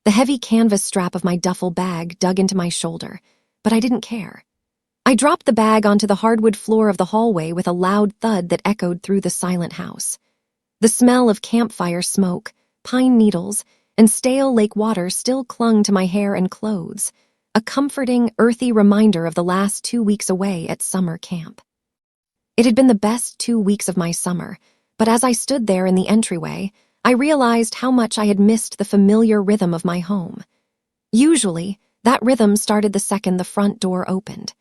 The heavy canvas strap of my duffel bag dug into my shoulder, but I didn't care. I dropped the bag onto the hardwood floor of the hallway with a loud thud that echoed through the silent house. The smell of campfire smoke, pine needles, and stale lake water still clung to my hair and clothes, a comforting, earthy reminder of the last 2 weeks away at summer camp. It had been the best 2 weeks of my summer, but as I stood there in the entryway, I realized how much I had missed the familiar rhythm of my home. Usually, that rhythm started the second the front door opened.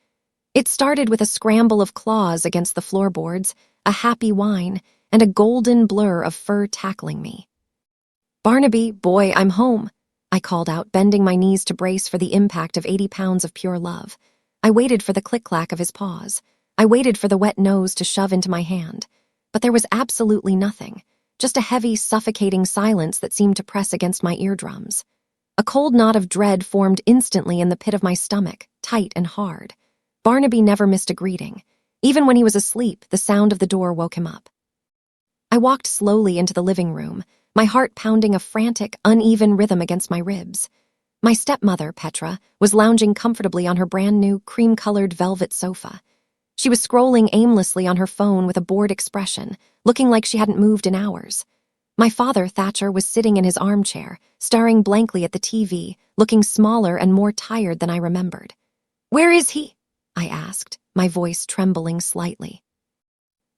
It started with a scramble of claws against the floorboards, a happy whine, and a golden blur of fur tackling me. "Barnaby, boy, I'm home," I called out, bending my knees to brace for the impact of 80 pounds of pure love. I waited for the click-clack of his paws. I waited for the wet nose to shove into my hand. But there was absolutely nothing, just a heavy, suffocating silence that seemed to press against my eardrums. A cold knot of dread formed instantly in the pit of my stomach, tight and hard. Barnaby never missed a greeting. Even when he was asleep, the sound of the door woke him up. I walked slowly into the living room, my heart pounding a frantic, uneven rhythm against my ribs. My stepmother, Petra, was lounging comfortably on her brand-new, cream-colored velvet sofa. She was scrolling aimlessly on her phone with a bored expression, looking like she hadn't moved in hours. My father, Thatcher, was sitting in his armchair, staring blankly at the TV, looking smaller and more tired than I remembered. "Where is he?" I asked, my voice trembling slightly.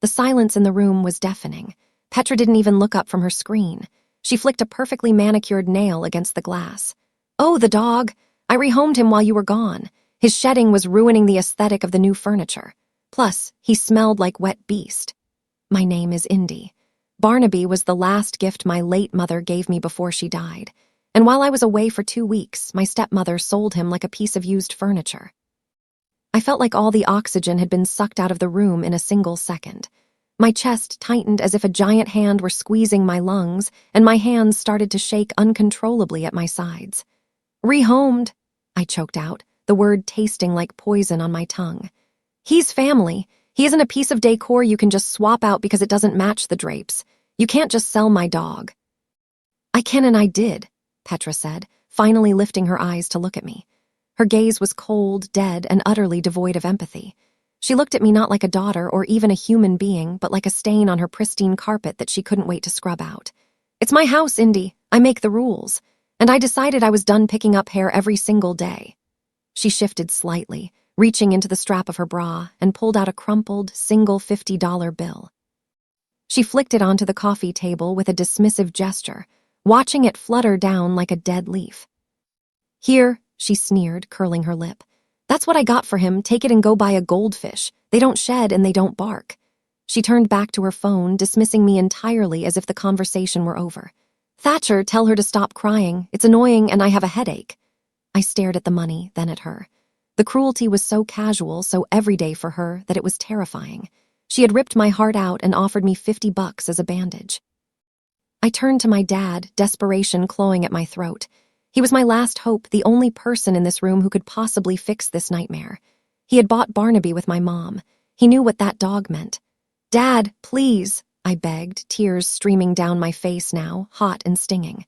The silence in the room was deafening. Petra didn't even look up from her screen. She flicked a perfectly manicured nail against the glass. "Oh, the dog. I rehomed him while you were gone. His shedding was ruining the aesthetic of the new furniture. Plus, he smelled like wet beast." My name is Indy. Barnaby was the last gift my late mother gave me before she died. And while I was away for 2 weeks, my stepmother sold him like a piece of used furniture. I felt like all the oxygen had been sucked out of the room in a single second. My chest tightened as if a giant hand were squeezing my lungs, and my hands started to shake uncontrollably at my sides. "Rehomed," I choked out, the word tasting like poison on my tongue. "He's family. He isn't a piece of decor you can just swap out because it doesn't match the drapes. You can't just sell my dog." "I can and I did," Petra said, finally lifting her eyes to look at me. Her gaze was cold, dead, and utterly devoid of empathy. She looked at me not like a daughter or even a human being, but like a stain on her pristine carpet that she couldn't wait to scrub out. "It's my house, Indy. I make the rules. And I decided I was done picking up hair every single day." She shifted slightly, reaching into the strap of her bra, and pulled out a crumpled, single $50 bill. She flicked it onto the coffee table with a dismissive gesture, watching it flutter down like a dead leaf. "Here," she sneered, curling her lip. "That's what I got for him. Take it and go buy a goldfish. They don't shed and they don't bark." She turned back to her phone, dismissing me entirely as if the conversation were over. "Thatcher, tell her to stop crying. It's annoying and I have a headache." I stared at the money, then at her. The cruelty was so casual, so everyday for her, that it was terrifying. She had ripped my heart out and offered me $50 as a bandage. I turned to my dad, desperation clawing at my throat. He was my last hope, the only person in this room who could possibly fix this nightmare. He had bought Barnaby with my mom. He knew what that dog meant. "Dad, please," I begged, tears streaming down my face now, hot and stinging.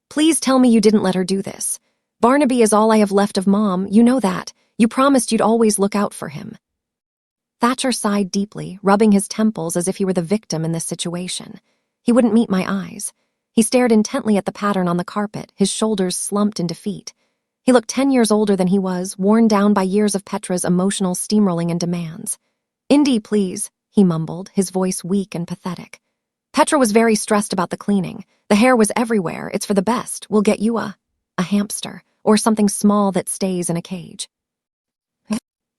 "Please tell me you didn't let her do this. Barnaby is all I have left of Mom, you know that. You promised you'd always look out for him." Thatcher sighed deeply, rubbing his temples as if he were the victim in this situation. He wouldn't meet my eyes. He stared intently at the pattern on the carpet, his shoulders slumped in defeat. He looked 10 years older than he was, worn down by years of Petra's emotional steamrolling and demands. "Indy, please," he mumbled, his voice weak and pathetic. "Petra was very stressed about the cleaning. The hair was everywhere. It's for the best. We'll get you a hamster, or something small that stays in a cage."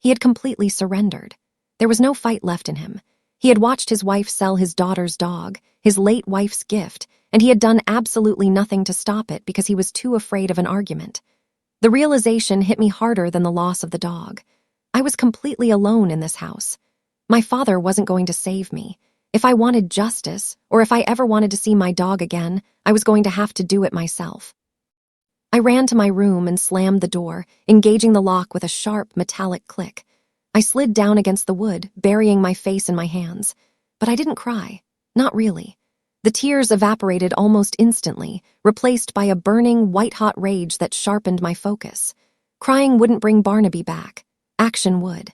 He had completely surrendered. There was no fight left in him. He had watched his wife sell his daughter's dog, his late wife's gift, and he had done absolutely nothing to stop it because he was too afraid of an argument. The realization hit me harder than the loss of the dog. I was completely alone in this house. My father wasn't going to save me. If I wanted justice, or if I ever wanted to see my dog again, I was going to have to do it myself. I ran to my room and slammed the door, engaging the lock with a sharp, metallic click. I slid down against the wood, burying my face in my hands. But I didn't cry. Not really. The tears evaporated almost instantly, replaced by a burning, white-hot rage that sharpened my focus. Crying wouldn't bring Barnaby back. Action would.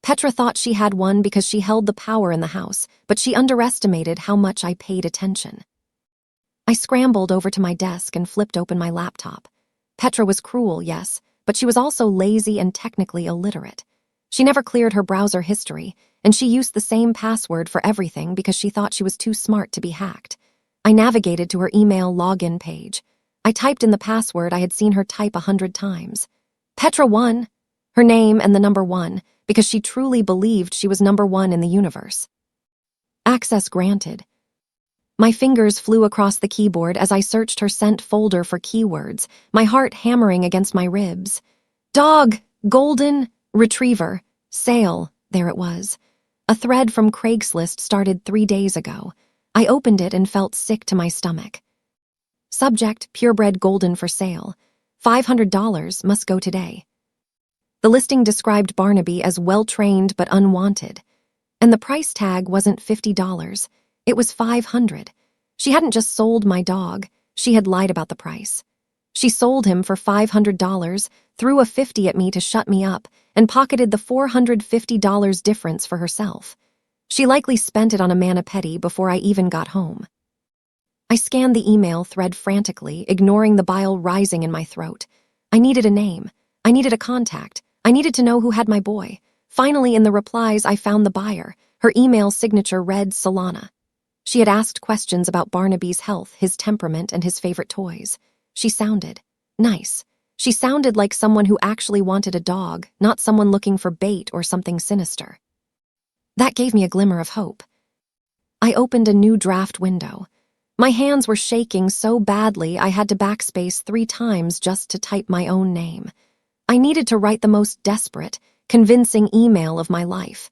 Petra thought she had one because she held the power in the house, but she underestimated how much I paid attention. I scrambled over to my desk and flipped open my laptop. Petra was cruel, yes, but she was also lazy and technically illiterate. She never cleared her browser history, and she used the same password for everything because she thought she was too smart to be hacked. I navigated to her email login page. I typed in the password I had seen her type 100 times. Petra 1, her name and the number 1, because she truly believed she was number 1 in the universe. Access granted. My fingers flew across the keyboard as I searched her sent folder for keywords, my heart hammering against my ribs. Dog, golden, retriever, sale, there it was. A thread from Craigslist started 3 days ago. I opened it and felt sick to my stomach. Subject, purebred golden for sale. $500 must go today. The listing described Barnaby as well-trained but unwanted. And the price tag wasn't $50. It was $500. She hadn't just sold my dog, she had lied about the price. She sold him for $500, threw a $50 at me to shut me up, and pocketed the $450 difference for herself. She likely spent it on a mani-pedi before I even got home. I scanned the email thread frantically, ignoring the bile rising in my throat. I needed a name. I needed a contact. I needed to know who had my boy. Finally, in the replies, I found the buyer. Her email signature read Solana. She had asked questions about Barnaby's health, his temperament, and his favorite toys. She sounded nice. She sounded like someone who actually wanted a dog, not someone looking for bait or something sinister. That gave me a glimmer of hope. I opened a new draft window. My hands were shaking so badly I had to backspace 3 times just to type my own name. I needed to write the most desperate, convincing email of my life.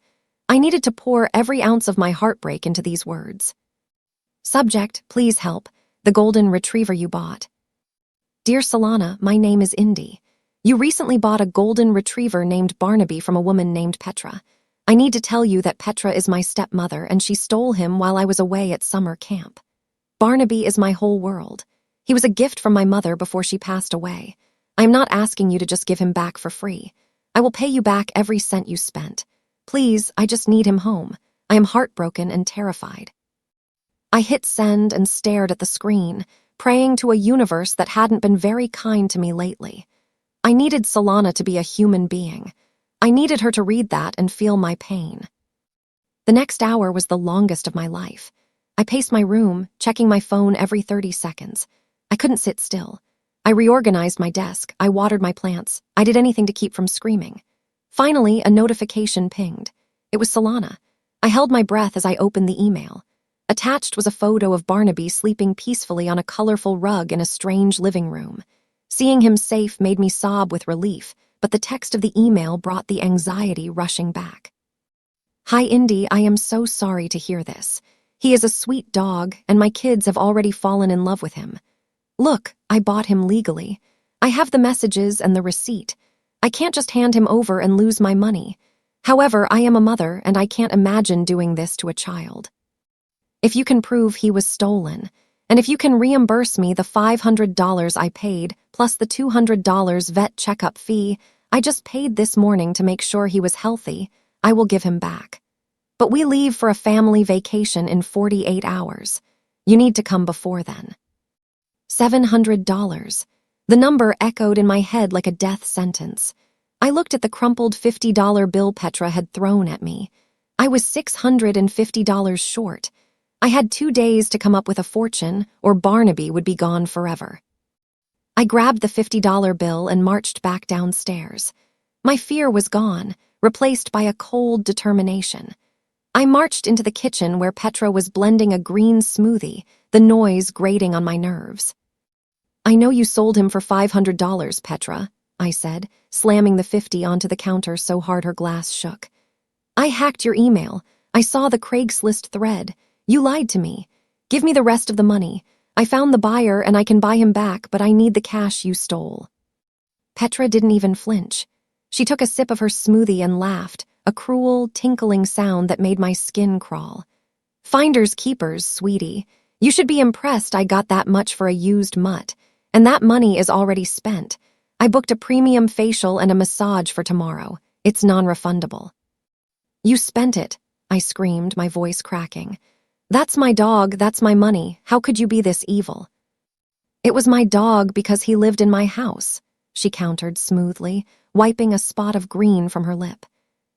I needed to pour every ounce of my heartbreak into these words. Subject, please help. The golden retriever you bought. Dear Solana, my name is Indy. You recently bought a golden retriever named Barnaby from a woman named Petra. I need to tell you that Petra is my stepmother and she stole him while I was away at summer camp. Barnaby is my whole world. He was a gift from my mother before she passed away. I am not asking you to just give him back for free. I will pay you back every cent you spent. Please, I just need him home. I am heartbroken and terrified. I hit send and stared at the screen, praying to a universe that hadn't been very kind to me lately. I needed Solana to be a human being. I needed her to read that and feel my pain. The next hour was the longest of my life. I paced my room, checking my phone every 30 seconds. I couldn't sit still. I reorganized my desk, I watered my plants, I did anything to keep from screaming. Finally, a notification pinged. It was Solana. I held my breath as I opened the email. Attached was a photo of Barnaby sleeping peacefully on a colorful rug in a strange living room. Seeing him safe made me sob with relief, but the text of the email brought the anxiety rushing back. Hi, Indy, I am so sorry to hear this. He is a sweet dog, and my kids have already fallen in love with him. Look, I bought him legally. I have the messages and the receipt. I can't just hand him over and lose my money. However, I am a mother, and I can't imagine doing this to a child. If you can prove he was stolen, and if you can reimburse me the $500 I paid, plus the $200 vet checkup fee I just paid this morning to make sure he was healthy, I will give him back. But we leave for a family vacation in 48 hours. You need to come before then. $700. The number echoed in my head like a death sentence. I looked at the crumpled $50 bill Petra had thrown at me. I was $650 short. I had 2 days to come up with a fortune, or Barnaby would be gone forever. I grabbed the $50 bill and marched back downstairs. My fear was gone, replaced by a cold determination. I marched into the kitchen where Petra was blending a green smoothie, the noise grating on my nerves. I know you sold him for $500, Petra, I said, slamming the 50 onto the counter so hard her glass shook. I hacked your email. I saw the Craigslist thread. You lied to me. Give me the rest of the money. I found the buyer and I can buy him back, but I need the cash you stole. Petra didn't even flinch. She took a sip of her smoothie and laughed, a cruel, tinkling sound that made my skin crawl. Finders keepers, sweetie. You should be impressed I got that much for a used mutt, and that money is already spent. I booked a premium facial and a massage for tomorrow. It's non-refundable. You spent it, I screamed, my voice cracking. That's my dog, that's my money. How could you be this evil? It was my dog because he lived in my house, she countered smoothly, wiping a spot of green from her lip.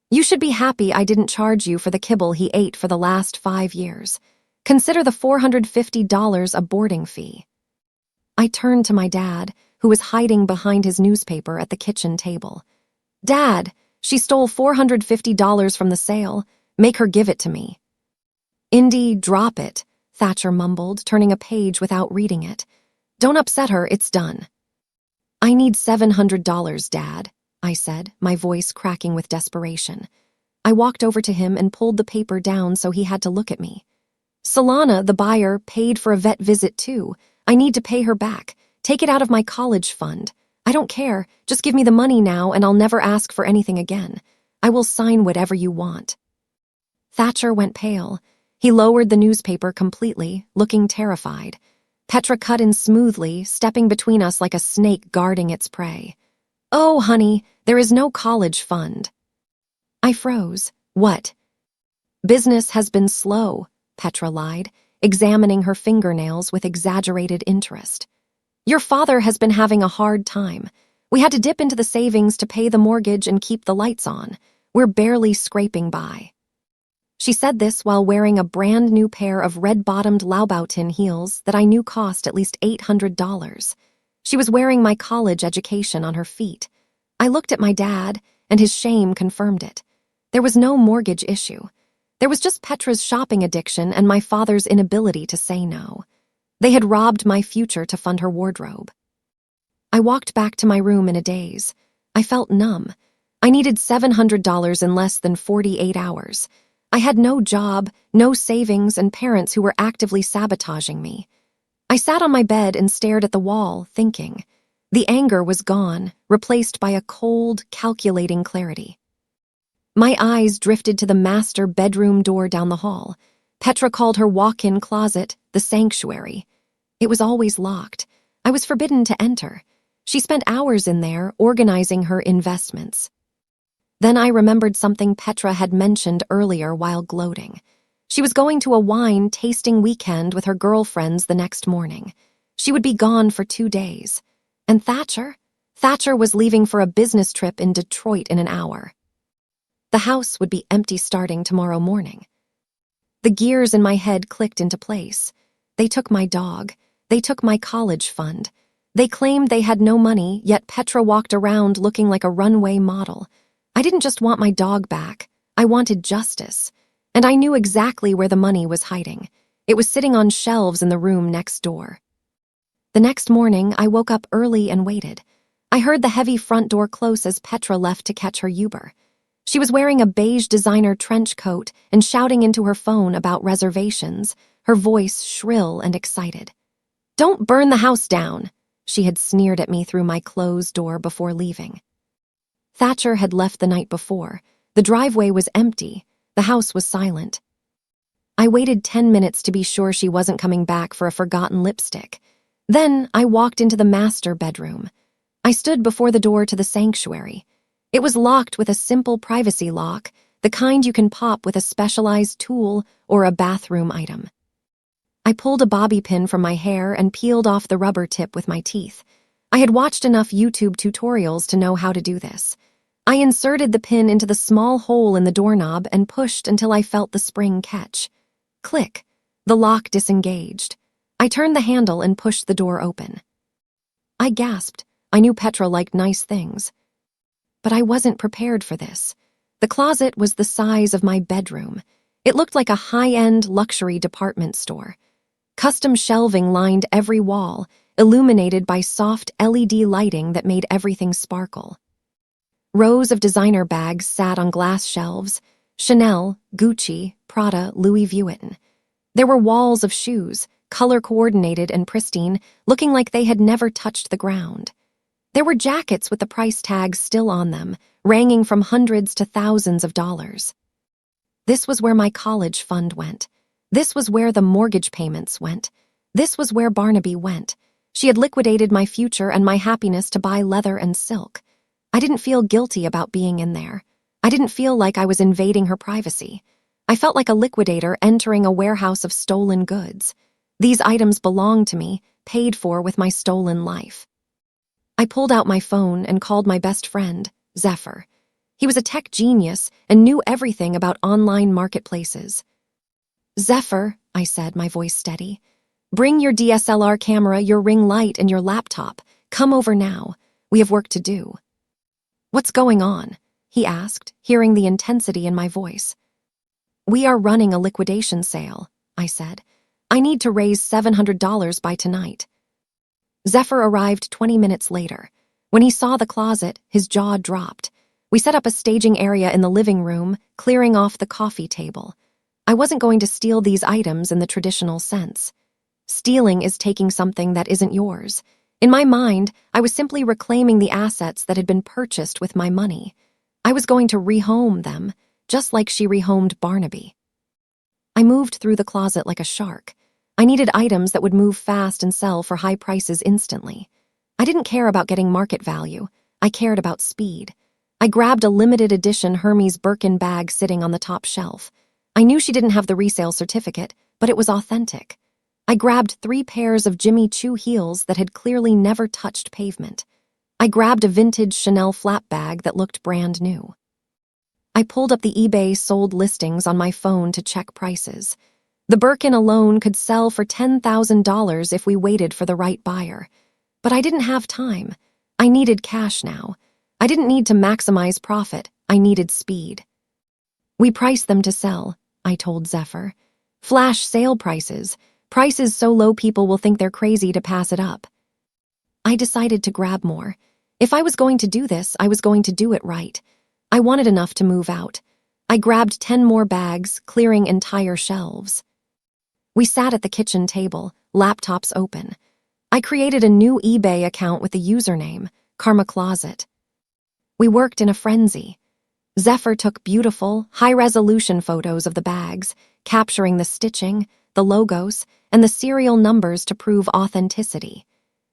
You should be happy I didn't charge you for the kibble he ate for the last 5 years. Consider the $450 a boarding fee. I turned to my dad, who was hiding behind his newspaper at the kitchen table. Dad, she stole $450 from the sale. Make her give it to me. Indy, drop it, Thatcher mumbled, turning a page without reading it. Don't upset her, it's done. I need $700, Dad, I said, my voice cracking with desperation. I walked over to him and pulled the paper down so he had to look at me. Solana, the buyer, paid for a vet visit too. I need to pay her back. Take it out of my college fund. I don't care. Just give me the money now and I'll never ask for anything again. I will sign whatever you want. Thatcher went pale. He lowered the newspaper completely, looking terrified. Petra cut in smoothly, stepping between us like a snake guarding its prey. Oh, honey, there is no college fund. I froze. What? Business has been slow, Petra lied, examining her fingernails with exaggerated interest. Your father has been having a hard time. We had to dip into the savings to pay the mortgage and keep the lights on. We're barely scraping by. She said this while wearing a brand new pair of red-bottomed Louboutin heels that I knew cost at least $800. She was wearing my college education on her feet. I looked at my dad, and his shame confirmed it. There was no mortgage issue. There was just Petra's shopping addiction and my father's inability to say no. They had robbed my future to fund her wardrobe. I walked back to my room in a daze. I felt numb. I needed $700 in less than 48 hours. I had no job, no savings, and parents who were actively sabotaging me. I sat on my bed and stared at the wall, thinking. The anger was gone, replaced by a cold, calculating clarity. My eyes drifted to the master bedroom door down the hall. Petra called her walk-in closet the sanctuary. It was always locked. I was forbidden to enter. She spent hours in there, organizing her investments. Then I remembered something Petra had mentioned earlier while gloating. She was going to a wine-tasting weekend with her girlfriends the next morning. She would be gone for 2 days. And Thatcher? Thatcher was leaving for a business trip in Detroit in an hour. The house would be empty starting tomorrow morning. The gears in my head clicked into place. They took my dog. They took my college fund. They claimed they had no money, yet Petra walked around looking like a runway model. I didn't just want my dog back. I wanted justice. And I knew exactly where the money was hiding. It was sitting on shelves in the room next door. The next morning, I woke up early and waited. I heard the heavy front door close as Petra left to catch her Uber. She was wearing a beige designer trench coat and shouting into her phone about reservations, her voice shrill and excited. Don't burn the house down, she had sneered at me through my closed door before leaving. Thatcher had left the night before. The driveway was empty. The house was silent. I waited 10 minutes to be sure she wasn't coming back for a forgotten lipstick. Then I walked into the master bedroom. I stood before the door to the sanctuary. It was locked with a simple privacy lock, the kind you can pop with a specialized tool or a bathroom item. I pulled a bobby pin from my hair and peeled off the rubber tip with my teeth. I had watched enough YouTube tutorials to know how to do this. I inserted the pin into the small hole in the doorknob and pushed until I felt the spring catch. Click. The lock disengaged. I turned the handle and pushed the door open. I gasped. I knew Petra liked nice things. But I wasn't prepared for this. The closet was the size of my bedroom. It looked like a high-end luxury department store. Custom shelving lined every wall, illuminated by soft LED lighting that made everything sparkle. Rows of designer bags sat on glass shelves. Chanel, Gucci, Prada, Louis Vuitton. There were walls of shoes, color-coordinated and pristine, looking like they had never touched the ground. There were jackets with the price tags still on them, ranging from hundreds to thousands of dollars. This was where my college fund went. This was where the mortgage payments went. This was where Barnaby went. She had liquidated my future and my happiness to buy leather and silk. I didn't feel guilty about being in there. I didn't feel like I was invading her privacy. I felt like a liquidator entering a warehouse of stolen goods. These items belonged to me, paid for with my stolen life. I pulled out my phone and called my best friend, Zephyr. He was a tech genius and knew everything about online marketplaces. "Zephyr," I said, my voice steady. "Bring your DSLR camera, your ring light, and your laptop. Come over now. We have work to do." "What's going on?" he asked, hearing the intensity in my voice. "We are running a liquidation sale," I said. "I need to raise $700 by tonight." Zephyr arrived 20 minutes later. When he saw the closet, his jaw dropped. We set up a staging area in the living room, clearing off the coffee table. I wasn't going to steal these items in the traditional sense. Stealing is taking something that isn't yours. In my mind, I was simply reclaiming the assets that had been purchased with my money. I was going to rehome them, just like she rehomed Barnaby. I moved through the closet like a shark. I needed items that would move fast and sell for high prices instantly. I didn't care about getting market value. I cared about speed. I grabbed a limited edition Hermes Birkin bag sitting on the top shelf. I knew she didn't have the resale certificate, but it was authentic. I grabbed 3 pairs of Jimmy Choo heels that had clearly never touched pavement. I grabbed a vintage Chanel flap bag that looked brand new. I pulled up the eBay sold listings on my phone to check prices. The Birkin alone could sell for $10,000 if we waited for the right buyer. But I didn't have time. I needed cash now. I didn't need to maximize profit. I needed speed. "We priced them to sell," I told Zephyr. "Flash sale prices. Prices so low people will think they're crazy to pass it up." I decided to grab more. If I was going to do this, I was going to do it right. I wanted enough to move out. I grabbed 10 more bags, clearing entire shelves. We sat at the kitchen table, laptops open. I created a new eBay account with the username, Karma Closet. We worked in a frenzy. Zephyr took beautiful, high-resolution photos of the bags, capturing the stitching, the logos, and the serial numbers to prove authenticity.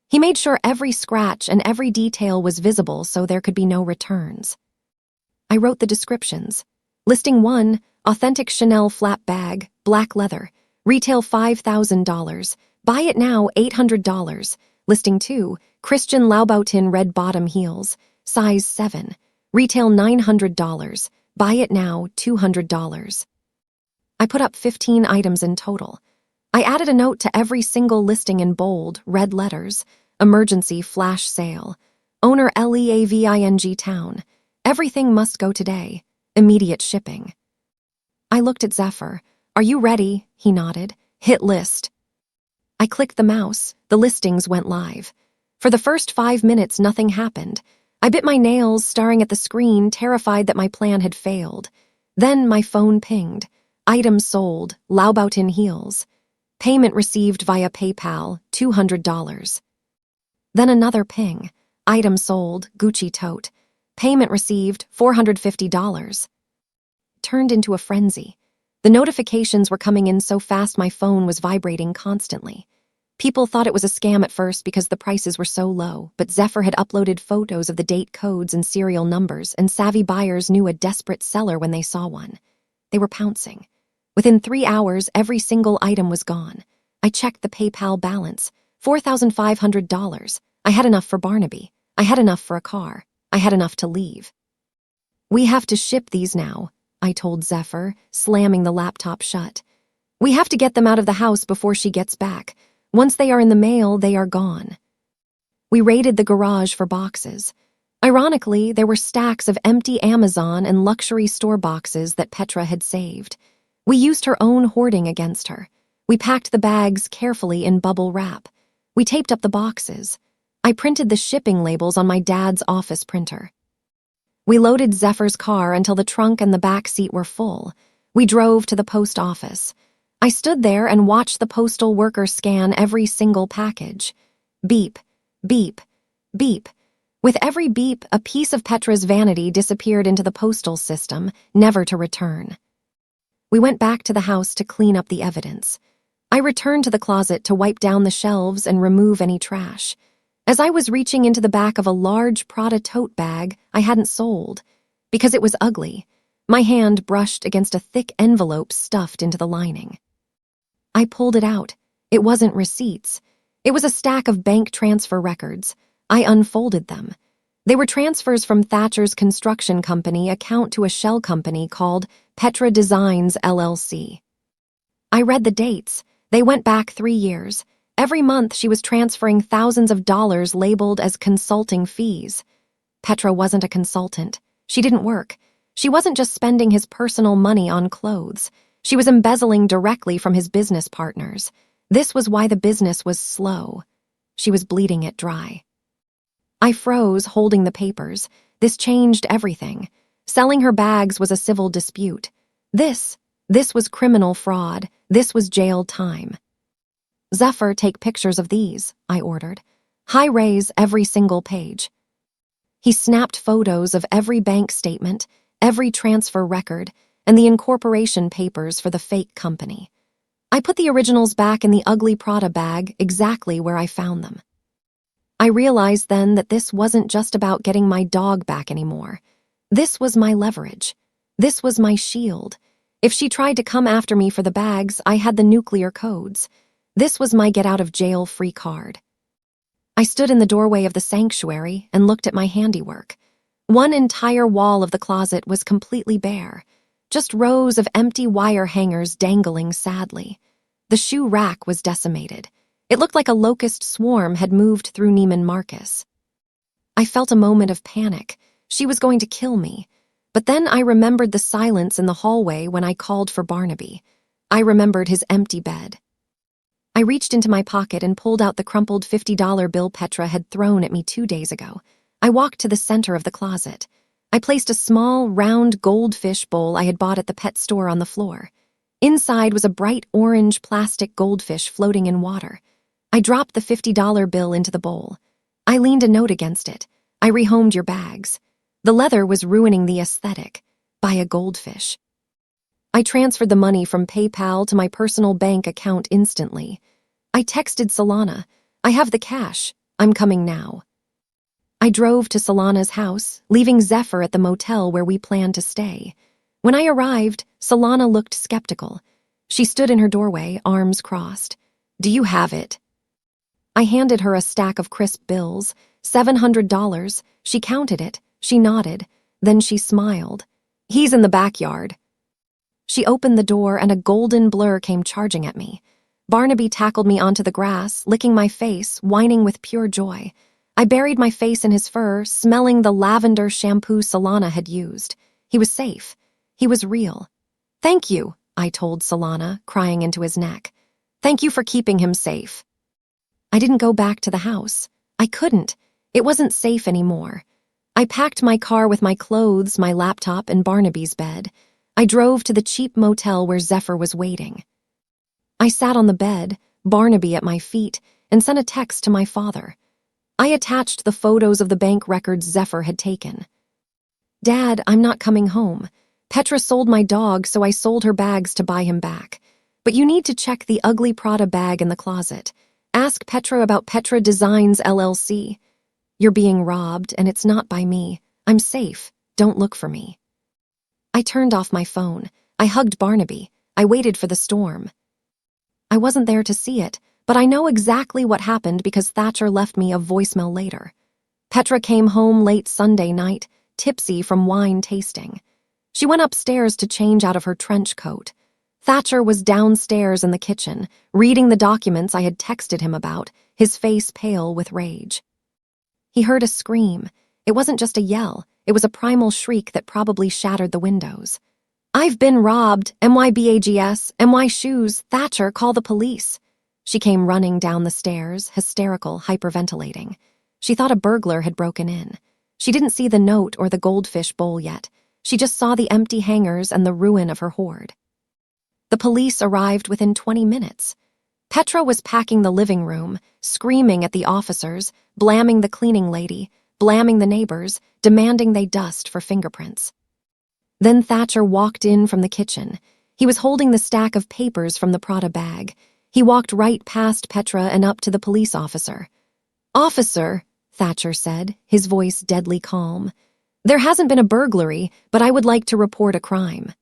He made sure every scratch and every detail was visible so there could be no returns. I wrote the descriptions. Listing 1, authentic Chanel flap bag, black leather, retail $5,000, buy it now $800. Listing 2, Christian Louboutin red bottom heels, size 7, retail $900, buy it now $200. I put up 15 items in total. I added a note to every single listing in bold, red letters, emergency flash sale, owner Leaving town, everything must go today, immediate shipping. I looked at Zephyr. "Are you ready?" He nodded. "Hit list." I clicked the mouse. The listings went live. For the first 5 minutes, nothing happened. I bit my nails, staring at the screen, terrified that my plan had failed. Then my phone pinged. Items sold, Louboutin heels. Payment received via PayPal, $200. Then another ping. Item sold, Gucci tote. Payment received, $450. Turned into a frenzy. The notifications were coming in so fast my phone was vibrating constantly. People thought it was a scam at first because the prices were so low, but Zephyr had uploaded photos of the date codes and serial numbers, and savvy buyers knew a desperate seller when they saw one. They were pouncing. Within 3 hours, every single item was gone. I checked the PayPal balance, $4,500. I had enough for Barnaby. I had enough for a car. I had enough to leave. "We have to ship these now," I told Zephyr, slamming the laptop shut. "We have to get them out of the house before she gets back. Once they are in the mail, they are gone." We raided the garage for boxes. Ironically, there were stacks of empty Amazon and luxury store boxes that Petra had saved. We used her own hoarding against her. We packed the bags carefully in bubble wrap. We taped up the boxes. I printed the shipping labels on my dad's office printer. We loaded Zephyr's car until the trunk and the back seat were full. We drove to the post office. I stood there and watched the postal worker scan every single package. Beep, beep, beep. With every beep, a piece of Petra's vanity disappeared into the postal system, never to return. We went back to the house to clean up the evidence. I returned to the closet to wipe down the shelves and remove any trash. As I was reaching into the back of a large Prada tote bag I hadn't sold, because it was ugly, my hand brushed against a thick envelope stuffed into the lining. I pulled it out. It wasn't receipts. It was a stack of bank transfer records. I unfolded them. They were transfers from Thatcher's construction company account to a shell company called Petra Designs LLC. I read the dates. They went back 3 years. Every month she was transferring thousands of dollars labeled as consulting fees. Petra wasn't a consultant. She didn't work. She wasn't just spending his personal money on clothes. She was embezzling directly from his business partners. This was why the business was slow. She was bleeding it dry. I froze, holding the papers. This changed everything. Selling her bags was a civil dispute. This was criminal fraud. This was jail time. Zephyr, take pictures of these, I ordered. High-res every single page. He snapped photos of every bank statement, every transfer record, and the incorporation papers for the fake company. I put the originals back in the ugly Prada bag exactly where I found them. I realized then that this wasn't just about getting my dog back anymore. This was my leverage. This was my shield. If she tried to come after me for the bags, I had the nuclear codes. This was my get-out-of-jail-free card. I stood in the doorway of the sanctuary and looked at my handiwork. One entire wall of the closet was completely bare, just rows of empty wire hangers dangling sadly. The shoe rack was decimated. It looked like a locust swarm had moved through Neiman Marcus. I felt a moment of panic. She was going to kill me. But then I remembered the silence in the hallway when I called for Barnaby. I remembered his empty bed. I reached into my pocket and pulled out the crumpled $50 bill Petra had thrown at me 2 days ago. I walked to the center of the closet. I placed a small, round goldfish bowl I had bought at the pet store on the floor. Inside was a bright orange plastic goldfish floating in water. I dropped the $50 bill into the bowl. I leaned a note against it. I rehomed your bags. The leather was ruining the aesthetic. Buy a goldfish. I transferred the money from PayPal to my personal bank account instantly. I texted Solana, I have the cash. I'm coming now. I drove to Solana's house, leaving Zephyr at the motel where we planned to stay. When I arrived, Solana looked skeptical. She stood in her doorway, arms crossed. Do you have it? I handed her a stack of crisp bills, $700. She counted it. She nodded. Then she smiled. He's in the backyard. She opened the door and a golden blur came charging at me. Barnaby tackled me onto the grass, licking my face, whining with pure joy. I buried my face in his fur, smelling the lavender shampoo Solana had used. He was safe. He was real. Thank you, I told Solana, crying into his neck. Thank you for keeping him safe. I didn't go back to the house. I couldn't. It wasn't safe anymore. I packed my car with my clothes, my laptop, and Barnaby's bed. I drove to the cheap motel where Zephyr was waiting. I sat on the bed, Barnaby at my feet, and sent a text to my father. I attached the photos of the bank records Zephyr had taken. Dad, I'm not coming home. Petra sold my dog, so I sold her bags to buy him back. But you need to check the ugly Prada bag in the closet. Ask Petra about Petra Designs LLC. You're being robbed, and it's not by me. I'm safe. Don't look for me. I turned off my phone. I hugged Barnaby. I waited for the storm. I wasn't there to see it, but I know exactly what happened because Thatcher left me a voicemail later. Petra came home late Sunday night, tipsy from wine tasting. She went upstairs to change out of her trench coat. Thatcher was downstairs in the kitchen, reading the documents I had texted him about, his face pale with rage. He heard a scream. It wasn't just a yell. It was a primal shriek that probably shattered the windows. I've been robbed. MYBAGS, MY shoes. Thatcher, call the police. She came running down the stairs, hysterical, hyperventilating. She thought a burglar had broken in. She didn't see the note or the goldfish bowl yet. She just saw the empty hangers and the ruin of her hoard. The police arrived within 20 minutes. Petra was packing the living room, screaming at the officers, blaming the cleaning lady, blaming the neighbors, demanding they dust for fingerprints. Then Thatcher walked in from the kitchen. He was holding the stack of papers from the Prada bag. He walked right past Petra and up to the police officer. "Officer," Thatcher said, his voice deadly calm. "There hasn't been a burglary, but I would like to report a crime."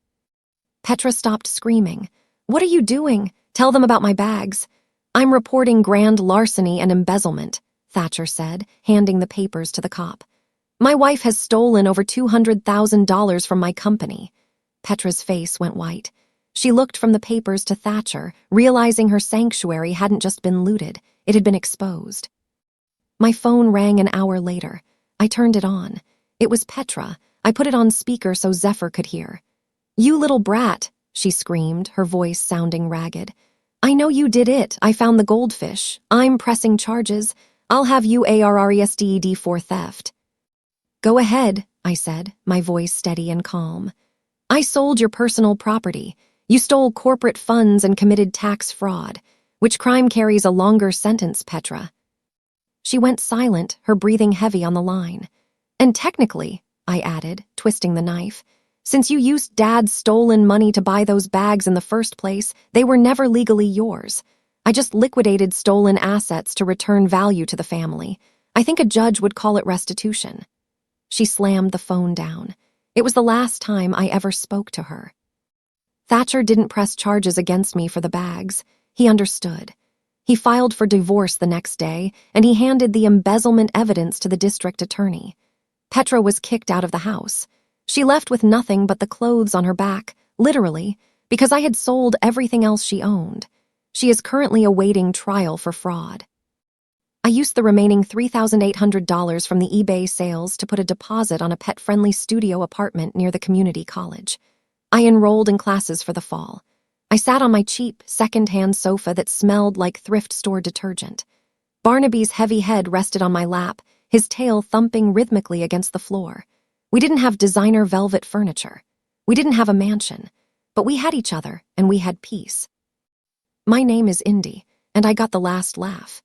Petra stopped screaming. "What are you doing? Tell them about my bags." "I'm reporting grand larceny and embezzlement," Thatcher said, handing the papers to the cop. "My wife has stolen over $200,000 from my company." Petra's face went white. She looked from the papers to Thatcher, realizing her sanctuary hadn't just been looted, it had been exposed. My phone rang an hour later. I turned it on. It was Petra. I put it on speaker so Zephyr could hear. "You little brat," she screamed, her voice sounding ragged. "I know you did it. I found the goldfish. I'm pressing charges. I'll have you arrested for theft." "Go ahead," I said, my voice steady and calm. "I sold your personal property. You stole corporate funds and committed tax fraud. Which crime carries a longer sentence, Petra?" She went silent, her breathing heavy on the line. "And technically," I added, twisting the knife, "since you used Dad's stolen money to buy those bags in the first place, they were never legally yours. I just liquidated stolen assets to return value to the family. I think a judge would call it restitution." She slammed the phone down. It was the last time I ever spoke to her. Thatcher didn't press charges against me for the bags. He understood. He filed for divorce the next day, and he handed the embezzlement evidence to the district attorney. Petra was kicked out of the house. She left with nothing but the clothes on her back, literally, because I had sold everything else she owned. She is currently awaiting trial for fraud. I used the remaining $3,800 from the eBay sales to put a deposit on a pet-friendly studio apartment near the community college. I enrolled in classes for the fall. I sat on my cheap, second-hand sofa that smelled like thrift store detergent. Barnaby's heavy head rested on my lap, his tail thumping rhythmically against the floor. We didn't have designer velvet furniture. We didn't have a mansion. But we had each other, and we had peace. My name is Indy, and I got the last laugh.